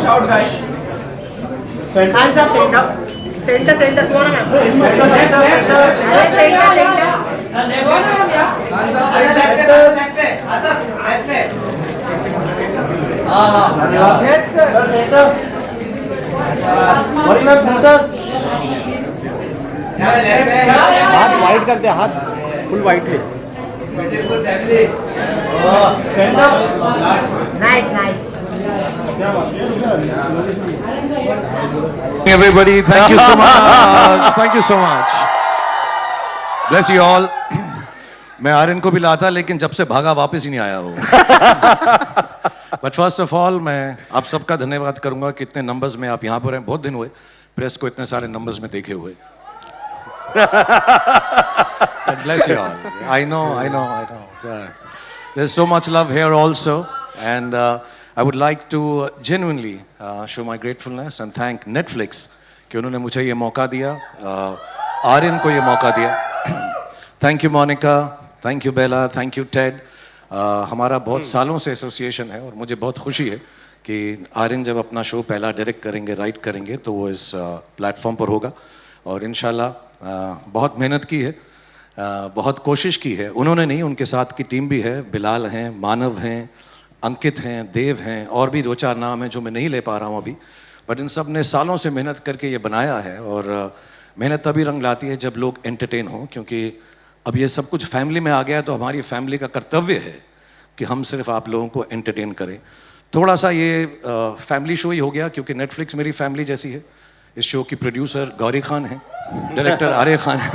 out, guys. Hands up, center, come on, man. Yes, sir. हाथ wide कर दे, हाथ full wide है। Nice. Everybody, thank you so much. Thank you so much. Bless you all. मैं आर्यन को भी लाता, लेकिन जब से भागा वापस ही नहीं आया वो। बट फर्स्ट ऑफ ऑल मैं आप सबका धन्यवाद करूंगा कि इतने नंबर्स में आप यहाँ पर हैं। बहुत दिन हुए प्रेस को इतने सारे नंबर्स में देखे हुए। Bless you all. I know. There's so much love here also, and I would like to genuinely show my gratefulness and thank Netflix कि उन्होंने मुझे ये मौका दिया, आर्यन को ये मौका दिया। Thank you Monica, thank you Bella, thank you Ted. हमारा बहुत सालों से एसोसिएशन है और मुझे बहुत खुशी है कि आर्यन जब अपना शो पहला डायरेक्ट करेंगे, राइट करेंगे, तो वो इस प्लेटफॉर्म पर होगा। और इंशाल्लाह बहुत मेहनत की है, बहुत कोशिश की है उन्होंने, नहीं उनके साथ की टीम भी है। बिलाल हैं, मानव हैं, अंकित हैं, देव हैं, और भी 2-4 नाम हैं जो मैं नहीं ले पा रहा हूँ अभी। बट इन सब ने सालों से मेहनत करके ये बनाया है, और मेहनत तभी रंग लाती है जब लोग एंटरटेन हों, क्योंकि अब ये सब कुछ फैमिली में आ गया, तो हमारी फैमिली का कर्तव्य है कि हम सिर्फ आप लोगों को एंटरटेन करें। थोड़ा सा ये फैमिली शो ही हो गया, क्योंकि नेटफ्लिक्स मेरी फैमिली जैसी है। इस शो की प्रोड्यूसर गौरी खान है, डायरेक्टर आर्य खान है,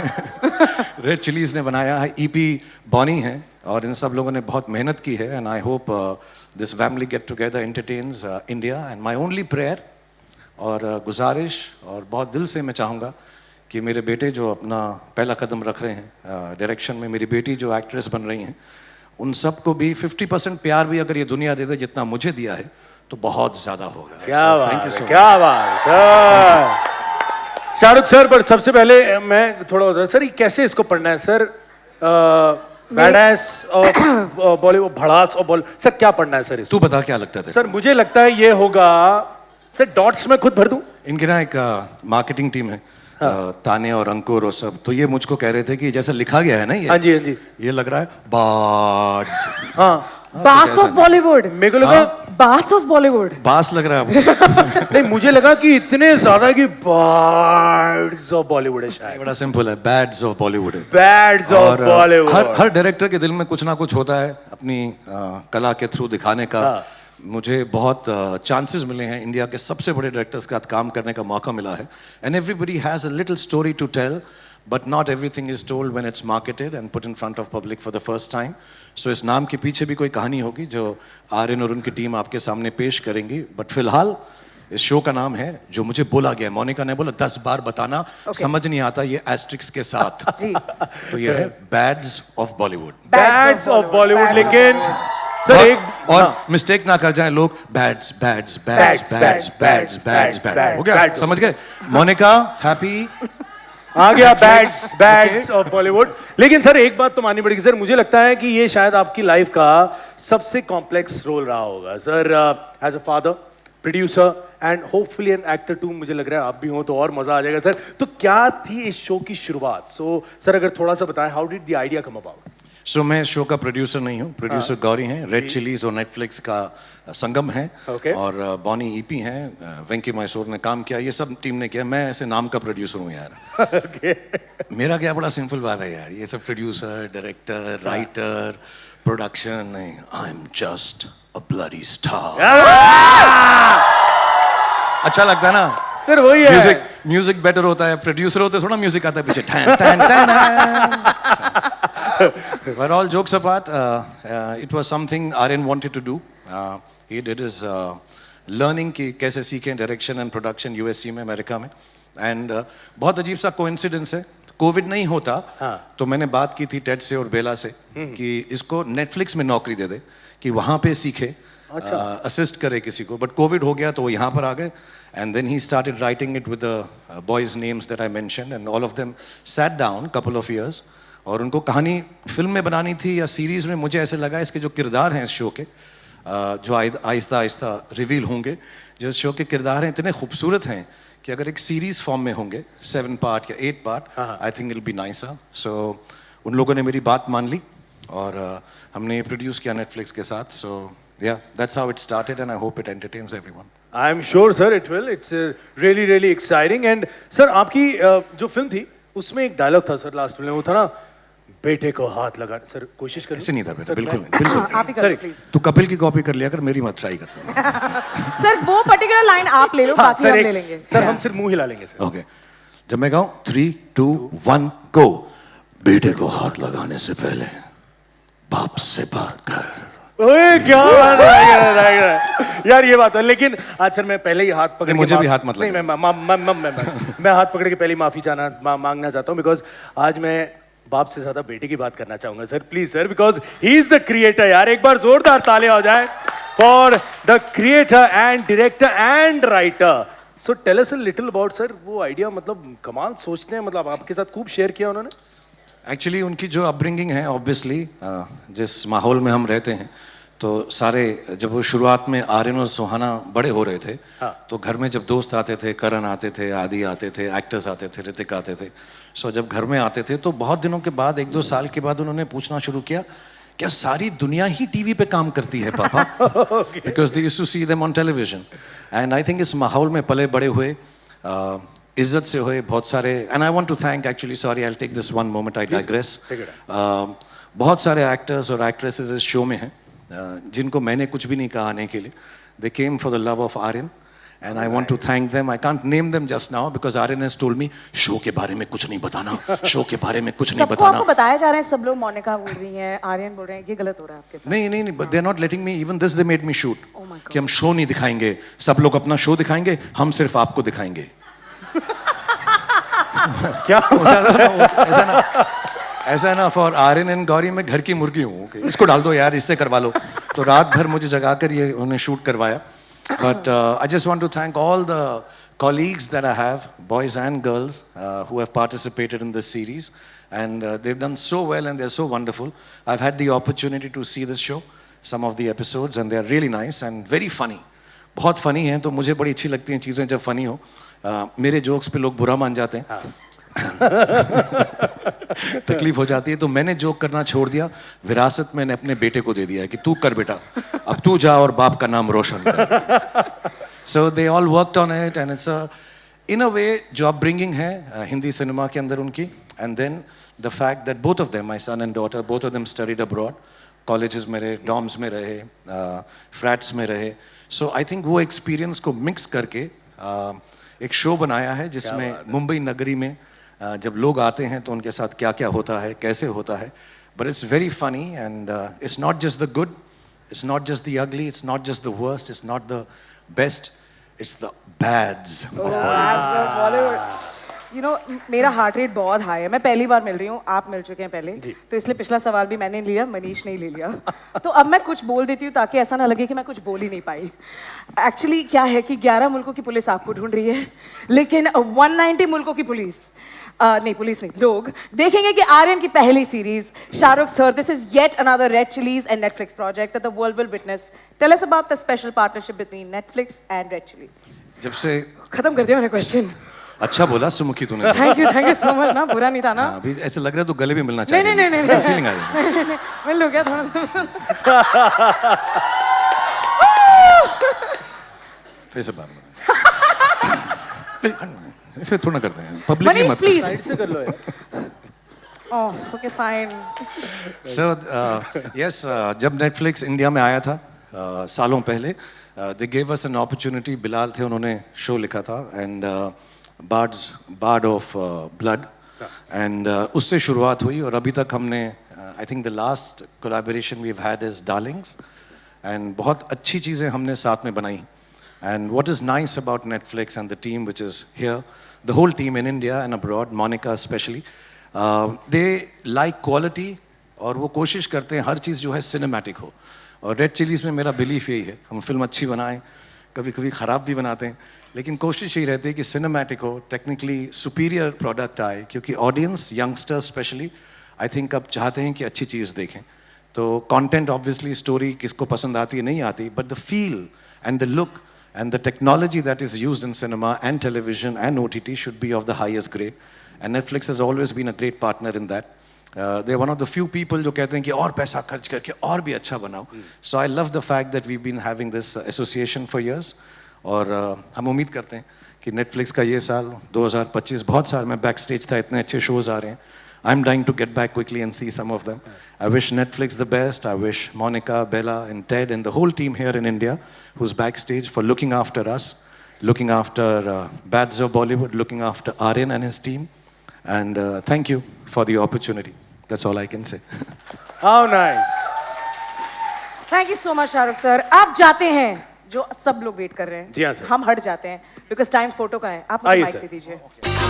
रेड चिलीज़ ने बनाया है, ईपी बॉनी है, और इन सब लोगों ने बहुत मेहनत की है। And I hope this family get together entertains India. And my only prayer और गुजारिश, और बहुत दिल से मैं चाहूँगा कि मेरे बेटे जो अपना पहला कदम रख रहे हैं डायरेक्शन में, मेरी बेटी जो एक्ट्रेस बन रही हैं, उन सबको भी 50% प्यार भी अगर ये दुनिया दे दे जितना मुझे दिया है, तो बहुत ज़्यादा होगा। क्या बात सर। शाहरुख सर, पर सबसे पहले मैं थोड़ा सर, ये कैसे इसको पढ़ना है सर? बैडएस और बॉलीवुड, भड़ास और बॉलीवुड, सर क्या पढ़ना है सर इसको? तू बता क्या लगता है सर? मुझे लगता है ये होगा सर, डॉट्स में खुद भर दूं। इनके ना एक मार्केटिंग टीम है, ताने और अंकुर और सब, तो ये मुझको कह रहे थे कि जैसा लिखा गया है ना ये, हाँ जी, ये लग रहा है बार्ड्स। बास ऑफ बॉलीवुड। मेरे को लगा बास ऑफ बॉलीवुड, बास लग रहा है नहीं, मुझे लगा कि इतने ज्यादा कि बार्ड्स ऑफ बॉलीवुड है शायद। बड़ा सिंपल है, बैड्स ऑफ बॉलीवुड है। Bads of Bollywood. हर डायरेक्टर के दिल में कुछ ना कुछ होता है अपनी कला के थ्रू दिखाने का। मुझे बहुत चांसेस मिले हैं, इंडिया के सबसे बड़े डायरेक्टर्स के साथ काम करने का मौका मिला है। And everybody has a little story to tell, but not everything is told when it's marketed and put in front of public for the first time. So इस नाम के पीछे भी कोई कहानी होगी जो आर्यन और उनकी टीम आपके सामने पेश करेंगी। बट फिलहाल इस शो का नाम है, जो मुझे बोला गया, मोनिका ने बोला 10 बार बताना, समझ नहीं आता ये एस्ट्रिक्स के साथ, तो ये है bads of Bollywood. Bads of Bollywood. लेकिन सर और मिस्टेक ना कर जाएं लोग, bads bads bads bads bads bads bads, हो गया? समझ गए? मोनिका हैप्पी आ गया, बैड्स ऑफ बॉलीवुड। लेकिन सर एक बात तो माननी पड़ेगी सर, मुझे लगता है कि ये शायद आपकी लाइफ का सबसे कॉम्प्लेक्स रोल रहा होगा sir, as a father, producer and hopefully an actor too. मुझे लग रहा है आप भी हो तो और मजा आ जाएगा सर। तो क्या थी इस शो की शुरुआत? सो सर अगर थोड़ा सा बताएं, how did the idea come about? So मैं शो का प्रोड्यूसर नहीं हूँ, प्रोड्यूसर गौरी हैं, रेड चिलीज और नेटफ्लिक्स का संगम है, और बॉनी ईपी हैं, वेंकी मैसूर ने काम किया, ये सब टीम ने किया। मैं ऐसे नाम का प्रोड्यूसर हूँ यार। मेरा क्या बड़ा सिंपल बात है यार, ये सब प्रोड्यूसर, डायरेक्टर, राइटर, प्रोडक्शन नहीं, I am just a bloody star. अच्छा लगता है ना सर? वही है, म्यूजिक बेटर होता है, प्रोड्यूसर होते थोड़ा म्यूजिक आता है पीछे, tan tan tan. But all jokes apart, it was something Aryan wanted to do. He did his learning कि कैसे सीखें डायरेक्शन एंड प्रोडक्शन यूएससी में, अमेरिका में। एंड बहुत अजीब सा कोइंसिडेंस है, कोविड नहीं होता तो मैंने बात की थी टेड से और बेला से कि इसको नेटफ्लिक्स में नौकरी दे दे कि वहाँ पे सीखे, असिस्ट करे किसी को। बट कोविड हो गया तो वो यहाँ पर आ गए, and then he started writing it with the boys' names that I mentioned, and all of them sat down couple of years, और उनको कहानी फिल्म में बनानी थी या सीरीज में। मुझे ऐसे लगा इसके जो किरदार हैं इस शो के, जो आहिस्ता आहिस्ता रिवील होंगे। जो शो के किरदार हैं इतने खूबसूरत हैं कि अगर एक सीरीज फॉर्म में होंगे 7 पार्ट या 8 part, I think it will be nicer. So उन लोगों ने मेरी बात मान ली और हमने ये प्रोड्यूस किया नेटफ्लिक्स के साथ। सो या that's how it started and I hope it entertains everyone. I am sure sir it will, it's really really exciting. And sir आपकी जो फिल्म थी उसमें एक डायलॉग था सर लास्ट में, वो था ना बेटे को हाथ लगा। सर कोशिश कर। ऐसे नहीं था बेटा, बिल्कुल नहीं, बिल्कुल। आप ही करो प्लीज। तू कपिल की कॉपी कर लिया कर, मेरी मत ट्राई करता। सर वो पर्टिकुलर लाइन आप ले लो, बाकी हम ले लेंगे। सर हम सिर्फ मुंह हिला लेंगे सर। ओके, जब मैं कहूँ 3, 2, 1 गो। बेटे को हाथ लगाने से पहले बाप से बात कर। ओए क्या बात है यार, ये बात है। लेकिन आज सर मैं पहले ही हाथ पकड़ के मुझे भी हाथ मत नहीं, मैं हाथ पकड़ के पहले माफी मांगना चाहता हूँ, बिकॉज आज मैं बाप से ज्यादा बेटे की बात करना चाहूंगा sir, please sir, because he is the creator. यार एक बार जोरदार ताले हो जाए for the creator and director and writer. So tell us a little about sir, वो आइडिया मतलब कमाल सोचते हैं, मतलब आपके साथ खूब शेयर किया उन्होंने। एक्चुअली उनकी जो अपब्रिंगिंग है, ऑब्वियसली जिस माहौल में हम रहते हैं, तो सारे जब वो शुरुआत में आर्यन और सुहाना बड़े हो रहे थे, तो घर में जब दोस्त आते थे, करण आते थे, आदि आते थे, एक्टर्स आते थे, ऋतिक आते थे। सो जब घर में आते थे तो बहुत दिनों के बाद, 1-2 साल के बाद उन्होंने पूछना शुरू किया, क्या सारी दुनिया ही टीवी पे काम करती है पापा? Because they used to see them on television. And I think इस माहौल में पले बड़े हुए, इज्जत से हुए बहुत सारे। And I want to thank, actually sorry I will take this one moment, I digress. बहुत सारे एक्टर्स और एक्ट्रेसेस इस शो में हैं जिनको मैंने कुछ भी नहीं कहा आने के लिए। They came for the love of Aryan and I want to thank them. I can't name them just now because Aryan has told me show के बारे में कुछ नहीं बताना, शो के बारे में कुछ नहीं सबको बताना। आपको बताया जा रहा है, सब लोग मोनिका बोल रही हैं, आर्यन बोल रहे हैं, ये गलत हो रहा है आपके साथ। नहीं, but they are not letting me, even this they made me shoot Oh my God. कि हम शो नहीं दिखाएंगे, सब लोग अपना शो दिखाएंगे, हम सिर्फ आपको दिखाएंगे। क्या ऐसा ना फॉर आर्यन एंड गौरी मैं घर की मुर्गी हूँ कि इसको डाल दो यार, इससे करवा लो। तो रात भर मुझे जगाकर ये उन्हें शूट करवाया। But I just want to thank all the colleagues that I have, boys and girls, who have participated in this series, and they've done so well and they're so wonderful. I've had the opportunity to see this show, some of the episodes, and they're really nice and very funny. बहुत funny हैं, तो मुझे बड़ी अच्छी लगती हैं चीज़ें जब funny हो। मेरे जोक्स पे लोग बुरा मान जाते हैं, तकलीफ हो जाती है, तो मैंने जोक करना छोड़ दिया। विरासत मैंने अपने बेटे को दे दिया है कि तू कर बेटा, अब तू जा और बाप का नाम रोशन कर। So they all worked on it and it's in a way जो upbringing है हिंदी सिनेमा के अंदर उनकी, and then the fact that both of them, my son and daughter, both of them studied abroad, colleges में रहे, dorms में रहे, flats में रहे, so I think वो experience को mix करके एक शो बनाया है जिसमें मुंबई नगरी में जब लोग आते हैं तो उनके साथ क्या क्या होता है, कैसे होता है। But it's very funny and it's not just the good, it's not just the ugly, it's not just the worst, it's not the best, it's the bads of Bollywood. You know, मेरा heart rate बहुत high है, मैं पहली बार मिल रही हूँ, आप मिल चुके हैं पहले, तो इसलिए पिछला सवाल भी मैंने लिया, मनीष नहीं ले लिया। तो अब मैं कुछ बोल देती हूँ ताकि ऐसा ना लगे कि मैं कुछ बोल ही नहीं पाई। एक्चुअली क्या है कि 11 मुल्कों की पुलिस आपको ढूंढ रही है, लेकिन 190 मुल्कों की पुलिस नहीं, पुलिस नहीं, लोग देखेंगे कि आर्यन की पहली series Shah Rukh sir, this is yet another Red Chillies and Netflix project that the world will witness. Tell us about the special partnership between Netflix and Red Chillies. जब से खत्म कर दिया मैंने क्वेश्चन। अच्छा बोला सुमुखी तूने। थैंक यू सो मच ना, बुरा नहीं था ना। अभी ऐसे लग रहा है तू गले भी मिलना चाहिए। नहीं, फीलिंग आ रही है। मिल लो क्या थोड़ा। फिर से बात ऐसे थोड़ा करते हैं, पब्लिक मनीष मत प्लीज। साइड से कर लो यार। Oh okay fine. So yes, जब नेटफ्लिक्स इंडिया में आया था सालों पहले, they gave us an opportunity. Bilal थे, उन्होंने शो लिखा था and Bard of Blood, and उससे शुरुआत हुई और अभी तक हमने I think the last collaboration we have had is Darlings, and बहुत अच्छी चीज़ें हमने साथ में बनाई। And what is nice about Netflix and the team which is here, the whole team in India and abroad, Monica especially, they like quality और वो कोशिश करते हैं हर चीज़ जो है सिनेमैटिक हो। और रेड चिलीज़ में मेरा बिलीफ यही है, हम फिल्म अच्छी बनाएं, कभी कभी ख़राब भी बनाते हैं, लेकिन कोशिश यही रहती है कि सिनेमैटिक हो, टेक्निकली सुपीरियर प्रोडक्ट आए, क्योंकि audience, youngsters specially, I think अब चाहते हैं कि अच्छी चीज़ देखें। तो कंटेंट ऑब्वियसली स्टोरी किसको पसंद आती है नहीं आती, but the feel and the look and the technology that is used in cinema and television and OTT should be of the highest grade. And Netflix has always been a great partner in that. They're one of the few people जो कहते हैं कि और पैसा खर्च करके और भी अच्छा बनाओ. So I love the fact that we've been having this association for years. और हम उम्मीद करते हैं कि Netflix का ये साल 2025 बहुत सारे, मैं बैक स्टेज था, इतने अच्छे शोज आ रहे हैं. I'm dying to get back quickly and see some of them. I wish Netflix the best. I wish Monica, Bella, and Ted, and the whole team here in India, who's backstage, for looking after us, looking after Bads of Bollywood, looking after Aryan and his team. And thank you for the opportunity. That's all I can say. How nice. Thank you so much Shahrukh sir. आप जाते हैं, जो सब लोग wait कर रहे हैं. जी हाँ, सर. हम हट जाते हैं, बिकॉज टाइम फोटो का है. आप मुझे आइए, माइक सर. दे दीजिए.